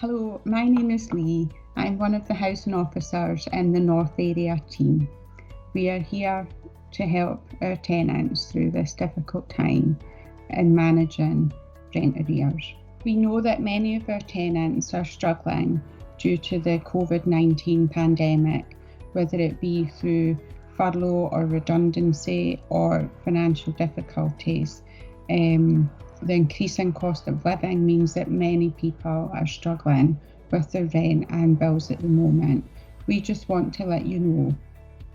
Hello, my name is Lee. I'm one of the housing officers in the North Area team. We are here to help our tenants through this difficult time in managing rent arrears. We know that many of our tenants are struggling due to the COVID-19 pandemic, whether it be through furlough or redundancy or financial difficulties. The increasing cost of living means that many people are struggling with their rent and bills at the moment. We just want to let you know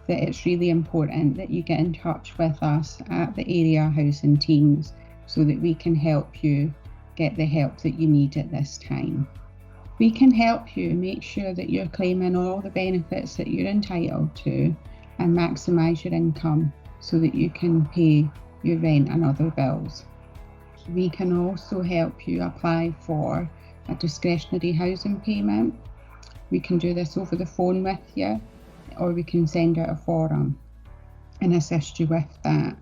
that it's really important that you get in touch with us at the area housing teams so that we can help you get the help that you need at this time. We can help you make sure that you're claiming all the benefits that you're entitled to and maximise your income so that you can pay your rent and other bills. We can also help you apply for a discretionary housing payment. We can do this over the phone with you, or we can send out a form and assist you with that.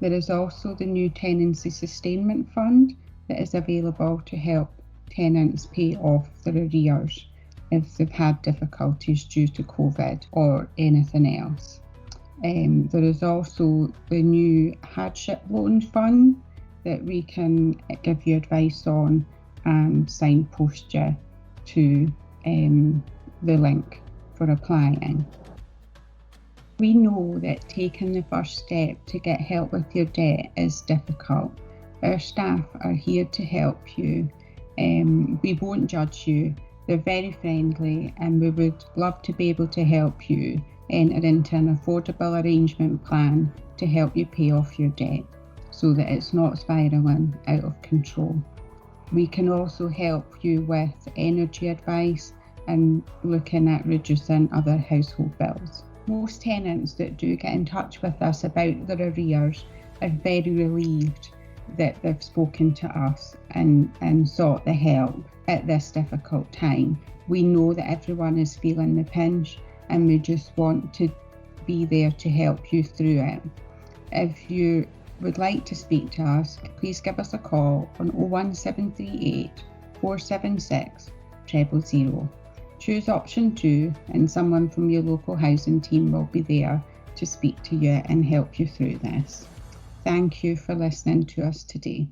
There is also the new Tenancy Sustainment Fund that is available to help tenants pay off their arrears if they've had difficulties due to COVID or anything else. There is also the new Hardship Loan Fund that we can give you advice on and signpost you to the link for applying. We know that taking the first step to get help with your debt is difficult. Our staff are here to help you. We won't judge you. They're very friendly, and we would love to be able to help you enter into an affordable arrangement plan to help you pay off your debt, so that it's not spiralling out of control. We can also help you with energy advice and looking at reducing other household bills. Most tenants that do get in touch with us about their arrears are very relieved that they've spoken to us and sought the help at this difficult time. We know that everyone is feeling the pinch, and we just want to be there to help you through it. If you would like to speak to us, please give us a call on 01738 476 000. Choose option 2 and someone from your local housing team will be there to speak to you and help you through this. Thank you for listening to us today.